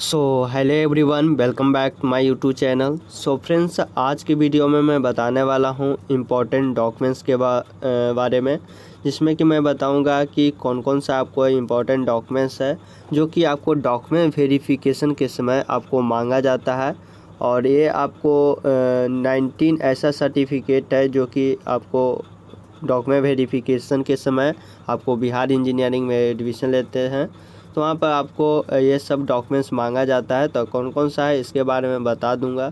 So hello everyone, welcome back to my YouTube channel. So friends, आज की video में मैं बताने वाला हूं इम्पोर्टेंट डॉक्यूमेंट्स के बारे में, जिसमें कि मैं बताऊंगा कि कौन कौन सा आपको इम्पोर्टेंट डॉक्यूमेंट्स है जो कि आपको डॉक्यूमेंट वेरिफिकेशन के समय आपको मांगा जाता है। और ये आपको 19 ऐसा सर्टिफिकेट है जो कि आपको डॉक्यूमेंट वेरिफिकेशन के समय आपको बिहार इंजीनियरिंग में एडमिशन लेते हैं तो वहाँ पर आपको ये सब डॉक्यूमेंट्स मांगा जाता है। तो कौन कौन सा है इसके बारे में बता दूंगा।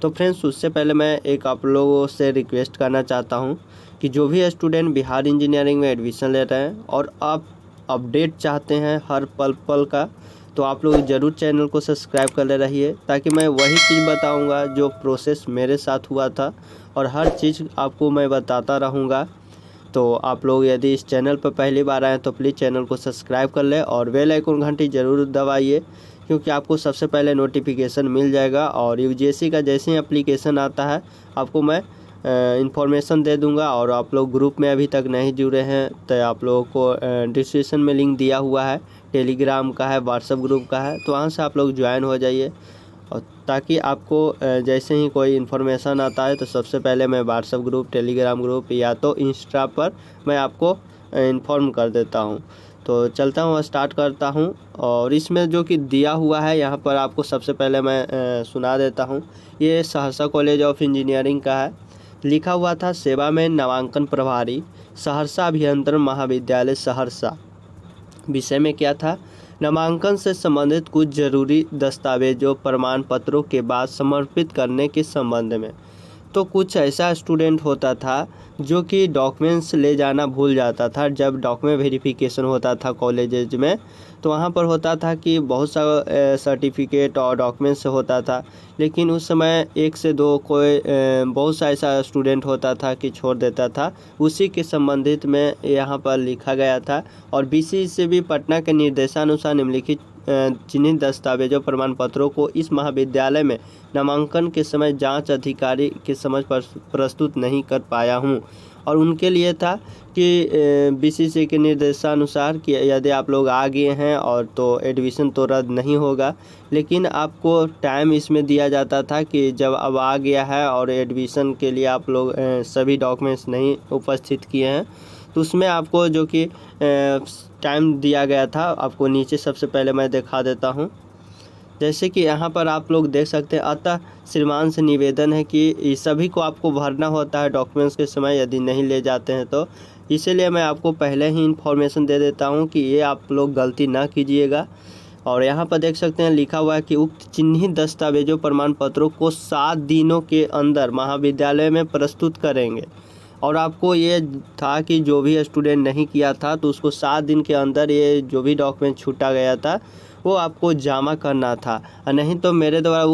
तो फ्रेंड्स, उससे पहले मैं एक आप लोगों से रिक्वेस्ट करना चाहता हूँ कि जो भी स्टूडेंट बिहार इंजीनियरिंग में एडमिशन ले रहे हैं और आप अपडेट चाहते हैं हर पल पल का, तो आप लोग ज़रूर चैनल को सब्सक्राइब कर ले रहिए, ताकि मैं वही चीज़ बताऊंगा जो प्रोसेस मेरे साथ हुआ था और हर चीज़ आपको मैं बताता रहूँगा। तो आप लोग यदि इस चैनल पर पहली बार आएँ तो प्लीज़ चैनल को सब्सक्राइब कर लें और बेल आइकन घंटी ज़रूर दबाइए, क्योंकि आपको सबसे पहले नोटिफिकेशन मिल जाएगा। और यूजीसी का जैसे ही एप्लीकेशन आता है आपको मैं इंफॉर्मेशन दे दूंगा। और आप लोग ग्रुप में अभी तक नहीं जुड़े हैं तो आप लोगों को डिस्क्रिप्शन में लिंक दिया हुआ है, टेलीग्राम का है, व्हाट्सएप ग्रुप का है, तो वहाँ से आप लोग ज्वाइन हो जाइए। और ताकि आपको जैसे ही कोई इन्फॉर्मेशन आता है तो सबसे पहले मैं व्हाट्सएप ग्रुप, टेलीग्राम ग्रुप या तो इंस्टा पर मैं आपको इन्फॉर्म कर देता हूँ। तो चलता हूँ, स्टार्ट करता हूँ। और इसमें जो कि दिया हुआ है यहाँ पर आपको सबसे पहले मैं सुना देता हूँ। ये सहरसा कॉलेज ऑफ इंजीनियरिंग का है। लिखा हुआ था सेवा में नामांकन प्रभारी, सहरसा अभियंत्रण महाविद्यालय सहरसा। विषय में क्या था? नामांकन से संबंधित कुछ जरूरी दस्तावेजों प्रमाण पत्रों के बाद समर्पित करने के संबंध में। तो कुछ ऐसा स्टूडेंट होता था जो कि डॉक्यूमेंट्स ले जाना भूल जाता था। जब डॉक्यूमेंट वेरिफिकेशन होता था कॉलेजेज में तो वहाँ पर होता था कि बहुत सा सर्टिफिकेट और डॉक्यूमेंट्स होता था, लेकिन उस समय एक से दो कोई बहुत सा ऐसा स्टूडेंट होता था कि छोड़ देता था। उसी के संबंधित में यहाँ पर लिखा गया था। और बीसी से भी पटना के निर्देशानुसार निम्नलिखित चिन्हित दस्तावेजों प्रमाण पत्रों को इस महाविद्यालय में नामांकन के समय जांच अधिकारी के समझ पर प्रस्तुत नहीं कर पाया हूं। और उनके लिए था कि बीसीसी के निर्देशानुसार कि यदि आप लोग आ गए हैं और तो एडमिशन तो रद्द नहीं होगा, लेकिन आपको टाइम इसमें दिया जाता था कि जब अब आ गया है और एडमिशन के लिए आप लोग सभी डॉक्यूमेंट्स नहीं उपस्थित किए हैं तो उसमें आपको जो कि टाइम दिया गया था। आपको नीचे सबसे पहले मैं दिखा देता हूं, जैसे कि यहाँ पर आप लोग देख सकते हैं। अतः श्रीमान से निवेदन है कि सभी को आपको भरना होता है डॉक्यूमेंट्स के समय, यदि नहीं ले जाते हैं तो। इसीलिए मैं आपको पहले ही इन्फॉर्मेशन दे देता हूँ कि ये आप लोग गलती ना कीजिएगा। और यहाँ पर देख सकते हैं लिखा हुआ है कि उक्त चिन्हित दस्तावेजों प्रमाण पत्रों को 7 दिनों के अंदर महाविद्यालय में प्रस्तुत करेंगे। और आपको ये था कि जो भी स्टूडेंट नहीं किया था तो उसको 7 दिन के अंदर ये जो भी डॉक्यूमेंट छूटा गया था वो आपको जमा करना था। नहीं तो मेरे द्वारा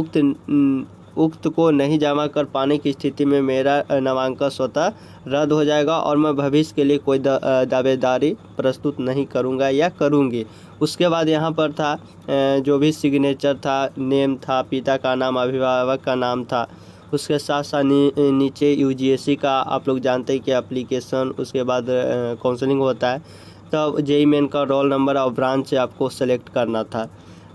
उक्त को नहीं जमा कर पाने की स्थिति में मेरा नामांकन स्वतः रद्द हो जाएगा और मैं भविष्य के लिए कोई दावेदारी प्रस्तुत नहीं करूंगा या करूंगी। उसके बाद यहाँ पर था जो भी सिग्नेचर था, नेम था, पिता का नाम, अभिभावक का नाम था। उसके साथ साथ नीचे यूजीसी का आप लोग जानते हैं कि एप्लीकेशन, उसके बाद काउंसलिंग होता है, तब जेई मेन का रोल नंबर और ब्रांच आपको सेलेक्ट करना था।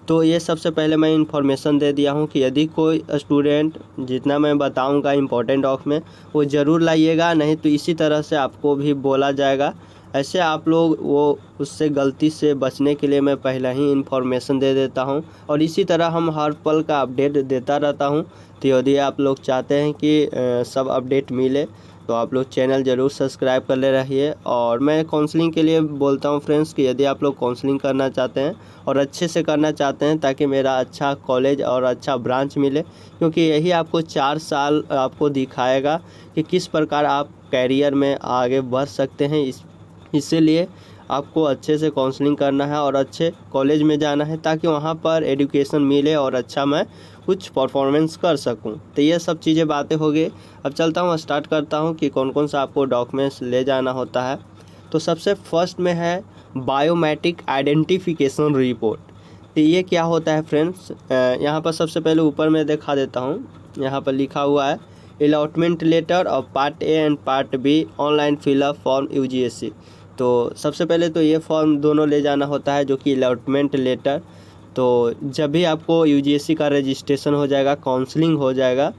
तो ये सबसे पहले मैं इन्फॉर्मेशन दे दिया हूँ कि यदि कोई स्टूडेंट जितना मैं बताऊँगा इम्पोर्टेंट डॉक्यूमेंट वो ज़रूर लाइएगा, नहीं तो इसी तरह से आपको भी बोला जाएगा। ऐसे आप लोग वो उससे गलती से बचने के लिए मैं पहले ही इन्फॉर्मेशन दे देता हूं। और इसी तरह हम हर पल का अपडेट देता रहता हूं। तो यदि आप लोग चाहते हैं कि सब अपडेट मिले तो आप लोग चैनल ज़रूर सब्सक्राइब कर ले रहिए। और मैं काउंसलिंग के लिए बोलता हूं फ्रेंड्स कि यदि आप लोग काउंसलिंग करना चाहते हैं और अच्छे से करना चाहते हैं ताकि मेरा अच्छा कॉलेज और अच्छा ब्रांच मिले, क्योंकि यही आपको 4 साल आपको दिखाएगा कि किस प्रकार आप कैरियर में आगे बढ़ सकते हैं। इसीलिए आपको अच्छे से काउंसलिंग करना है और अच्छे कॉलेज में जाना है ताकि वहाँ पर एजुकेशन मिले और अच्छा मैं कुछ परफॉर्मेंस कर सकूं। तो ये सब चीज़ें बातें हो गई। अब चलता हूँ, स्टार्ट करता हूँ कि कौन कौन सा आपको डॉक्यूमेंट्स ले जाना होता है। तो सबसे फर्स्ट में है बायोमेट्रिक आइडेंटिफिकेशन रिपोर्ट। तो ये क्या होता है फ्रेंड्स, यहाँ पर सबसे पहले ऊपर में दिखा देता हूँ। यहाँ पर लिखा हुआ है अलॉटमेंट लेटर और part A and part B online fill up form UGC. तो सबसे पहले तो ये फॉर्म दोनों ले जाना होता है जो कि अलॉटमेंट लेटर। तो जब भी आपको यूजीसी का रजिस्ट्रेशन हो जाएगा, काउंसलिंग हो जाएगा,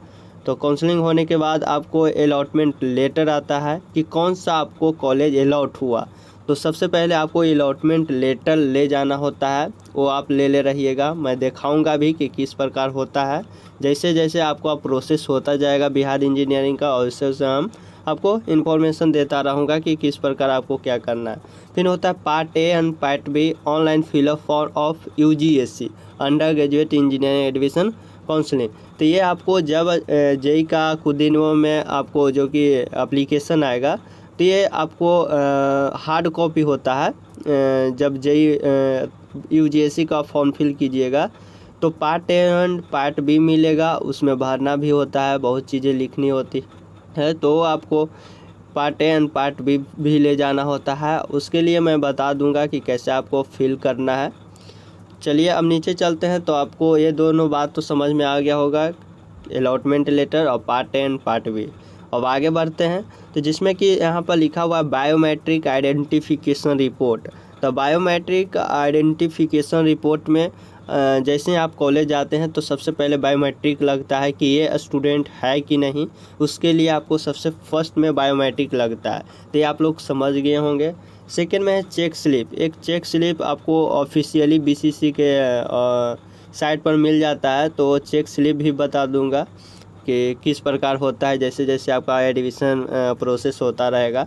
तो काउंसलिंग होने के बाद आपको अलॉटमेंट लेटर आता है कि कौन सा आपको कॉलेज अलॉट हुआ। तो सबसे पहले आपको अलॉटमेंट लेटर ले जाना होता है, वो आप ले रहिएगा। मैं दिखाऊंगा भी कि किस प्रकार होता है। जैसे जैसे आपका प्रोसेस होता जाएगा बिहार इंजीनियरिंग का, वैसे वैसे हम आपको इन्फॉर्मेशन देता रहूँगा कि किस प्रकार आपको क्या करना है। फिर होता है part A and part B online fill up for of UGC undergraduate engineering admission counselling. तो ये आपको जब जेई का कुछ दिनों में आपको जो कि एप्लीकेशन आएगा, तो ये आपको हार्ड कॉपी होता है। जब जेई यूजीसी का फॉर्म फिल कीजिएगा तो part A and part B मिलेगा, उसमें भरना भी होता है, बहुत चीज़ें लिखनी होती है। तो आपको part A and part B भी ले जाना होता है। उसके लिए मैं बता दूंगा कि कैसे आपको फिल करना है। चलिए अब नीचे चलते हैं। तो आपको ये दोनों बात तो समझ में आ गया होगा, अलॉटमेंट लेटर और part A and part B. अब आगे बढ़ते हैं, तो जिसमें कि यहाँ पर लिखा हुआ है बायोमेट्रिक आइडेंटिफिकेशन रिपोर्ट। तो बायोमेट्रिक आइडेंटिफिकेशन रिपोर्ट में जैसे आप कॉलेज जाते हैं तो सबसे पहले बायोमेट्रिक लगता है कि ये स्टूडेंट है कि नहीं। उसके लिए आपको सबसे फर्स्ट में बायोमेट्रिक लगता है, तो ये आप लोग समझ गए होंगे। सेकेंड में है चेक स्लिप। एक चेक स्लिप आपको ऑफिशियली बीसीसी के साइट पर मिल जाता है, तो चेक स्लिप भी बता दूंगा कि किस प्रकार होता है। जैसे जैसे आपका एडमिशन प्रोसेस होता रहेगा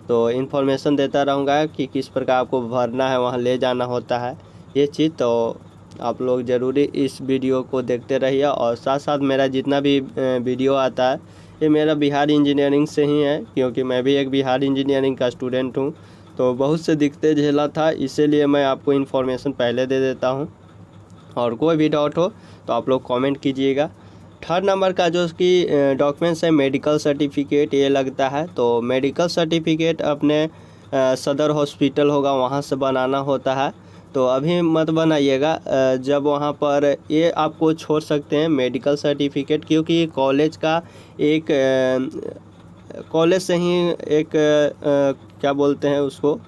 तो इन्फॉर्मेशन देता रहूँगा कि किस प्रकार आपको भरना है, वहाँ ले जाना होता है ये चीज़। तो आप लोग ज़रूरी इस वीडियो को देखते रहिए। और साथ साथ मेरा जितना भी वीडियो आता है ये मेरा बिहार इंजीनियरिंग से ही है, क्योंकि मैं भी एक बिहार इंजीनियरिंग का स्टूडेंट हूँ। तो बहुत से दिक्कतें झेला था, इसीलिए मैं आपको इन्फॉर्मेशन पहले दे देता हूँ। और कोई भी डाउट हो तो आप लोग कमेंट कीजिएगा। थर्ड नंबर का जो कि डॉक्यूमेंट्स है मेडिकल सर्टिफिकेट, ये लगता है। तो मेडिकल सर्टिफिकेट अपने सदर हॉस्पिटल होगा वहाँ से बनाना होता है। तो अभी मत बनाइएगा, जब वहाँ पर ये आपको छोड़ सकते हैं मेडिकल सर्टिफिकेट, क्योंकि कॉलेज का एक कॉलेज से ही एक क्या बोलते हैं उसको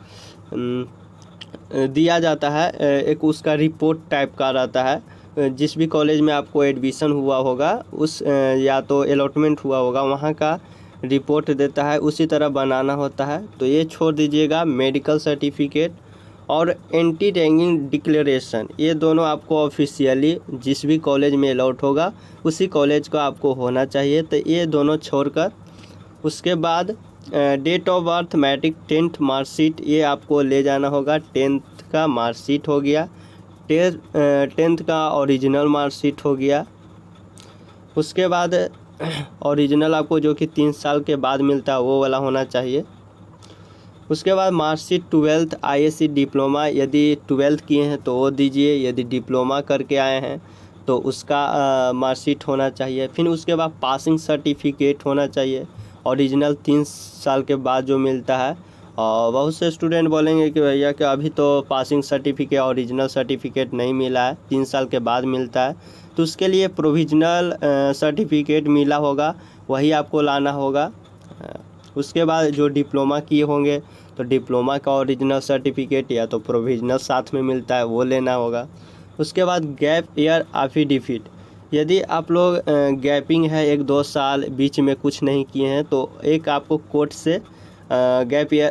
दिया जाता है, एक उसका रिपोर्ट टाइप का रहता है। जिस भी कॉलेज में आपको एडमिशन हुआ होगा उस या तो अलॉटमेंट हुआ होगा वहाँ का रिपोर्ट देता है, उसी तरह बनाना होता है। तो ये छोड़ दीजिएगा मेडिकल सर्टिफिकेट और एंटी रैगिंग डिक्लेरेशन। ये दोनों आपको ऑफिशियली जिस भी कॉलेज में अलॉट होगा उसी कॉलेज का आपको होना चाहिए। तो ये दोनों छोड़कर उसके बाद date of birth, matric, 10th marksheet ये आपको ले जाना होगा। 10th का मार्कशीट हो गया, 10th का ओरिजिनल मार्कशीट हो गया। उसके बाद ओरिजिनल आपको जो कि 3 साल के बाद मिलता है वो वाला होना चाहिए। उसके बाद मार्कशीट 12th आईएससी डिप्लोमा, यदि 12th किए हैं तो वो दीजिए, यदि डिप्लोमा करके आए हैं तो उसका मार्कशीट होना चाहिए। फिर उसके बाद पासिंग सर्टिफिकेट होना चाहिए, ओरिजिनल 3 साल के बाद जो मिलता है। और बहुत से स्टूडेंट बोलेंगे कि भैया कि अभी तो पासिंग सर्टिफिकेट ओरिजिनल सर्टिफिकेट नहीं मिला है, 3 साल के बाद मिलता है। तो उसके लिए प्रोविजनल सर्टिफिकेट मिला होगा, वही आपको लाना होगा। उसके बाद जो डिप्लोमा किए होंगे तो डिप्लोमा का ओरिजिनल सर्टिफिकेट या तो प्रोविजनल साथ में मिलता है, वो लेना होगा। उसके बाद गैप ईयर एफिडेविट, यदि आप लोग गैपिंग है 1-2 साल बीच में कुछ नहीं किए हैं तो एक आपको कोर्ट से गैप ईयर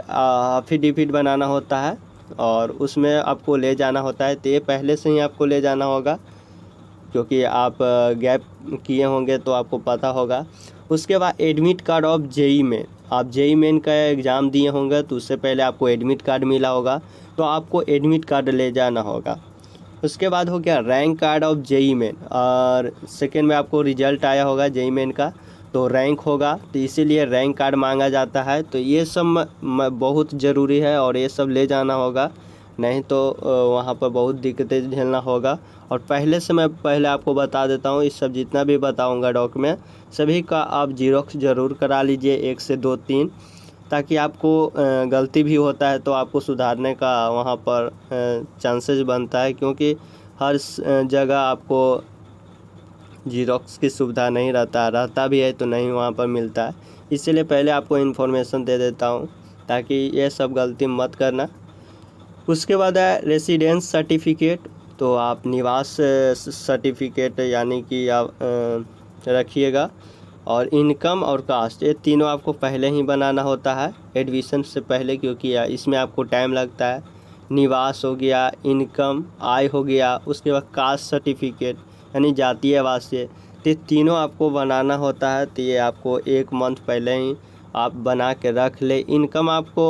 एफिडेविट बनाना होता है और उसमें आपको ले जाना होता है। तो ये पहले से ही आपको ले जाना होगा, क्योंकि आप गैप किए होंगे तो आपको पता होगा। उसके बाद एडमिट कार्ड ऑफ जेई में, आप जेई मेन का एग्ज़ाम दिए होंगे तो उससे पहले आपको एडमिट कार्ड मिला होगा, तो आपको एडमिट कार्ड ले जाना होगा। उसके बाद हो गया rank card of JEE Main, और सेकेंड में आपको रिजल्ट आया होगा जेई मेन का तो रैंक होगा, तो इसीलिए रैंक कार्ड मांगा जाता है। तो ये सब बहुत ज़रूरी है और ये सब ले जाना होगा, नहीं तो वहाँ पर बहुत दिक्कतें झेलना होगा। और पहले आपको बता देता हूँ, इस सब जितना भी बताऊँगा डॉक्यूमेंट सभी का आप जीरोक्स ज़रूर करा लीजिए, 1 से 2-3, ताकि आपको गलती भी होता है तो आपको सुधारने का वहाँ पर चांसेस बनता है, क्योंकि हर जगह आपको जीरोक्स की सुविधा नहीं रहता भी है तो नहीं वहाँ पर मिलता है। इसीलिए पहले आपको इन्फॉर्मेशन दे देता हूँ ताकि ये सब गलती मत करना। उसके बाद है रेसिडेंस सर्टिफिकेट, तो आप निवास सर्टिफिकेट यानी कि आप रखिएगा। और इनकम और कास्ट, ये तीनों आपको पहले ही बनाना होता है एडमिशन से पहले, क्योंकि इसमें आपको टाइम लगता है। निवास हो गया, इनकम आय हो गया, उसके बाद कास्ट सर्टिफिकेट यानी जातीय आवासीय, तो तीनों आपको बनाना होता है। तो ये आपको 1 मंथ पहले ही आप बना के रख ले। इनकम आपको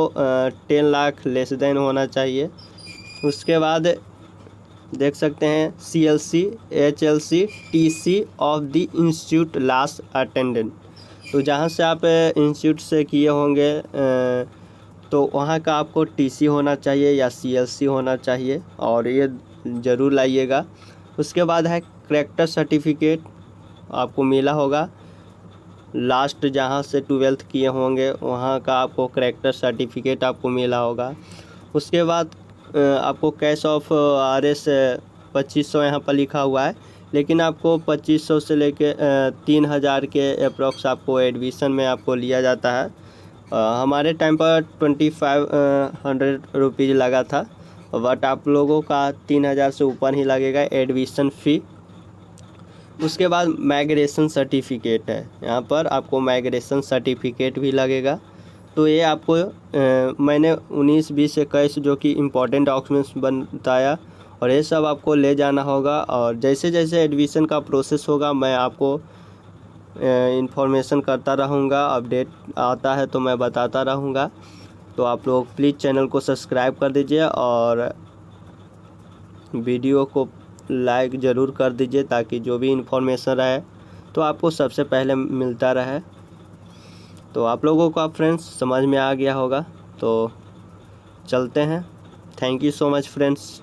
10 लाख लेस देन होना चाहिए। उसके बाद देख सकते हैं CLC HLC TC of the institute last attendant, तो जहाँ से आप इंस्टीट्यूट से किए होंगे तो वहाँ का आपको TC होना चाहिए या CLC होना चाहिए, और ये ज़रूर लाइएगा। उसके बाद है करैक्टर सर्टिफिकेट आपको मिला होगा, लास्ट जहाँ से 12th किए होंगे वहाँ का आपको करैक्टर सर्टिफिकेट आपको मिला होगा। उसके बाद आपको कैश ऑफ RS 2500 यहाँ पर लिखा हुआ है, लेकिन आपको 2500 से लेके 3000 के अप्रॉक्स आपको एडमिशन में आपको लिया जाता है। हमारे टाइम पर 2500 रुपीज़ लगा था, बट आप लोगों का 3000 से ऊपर ही लगेगा एडमिशन फ़ी। उसके बाद माइग्रेशन सर्टिफिकेट है, यहाँ पर आपको माइग्रेशन सर्टिफिकेट भी लगेगा। तो ये आपको मैंने 19, 20, 21 जो कि इम्पोर्टेंट डॉक्यूमेंट्स बताया, और ये सब आपको ले जाना होगा। और जैसे जैसे एडमिशन का प्रोसेस होगा मैं आपको इन्फॉर्मेशन करता रहूँगा, अपडेट आता है तो मैं बताता रहूँगा। तो आप लोग प्लीज़ चैनल को सब्सक्राइब कर दीजिए और वीडियो को लाइक ज़रूर कर दीजिए, ताकि जो भी इन्फॉर्मेशन रहे तो आपको सबसे पहले मिलता रहे। तो आप लोगों को फ्रेंड्स समझ में आ गया होगा, तो चलते हैं। Thank you so much friends.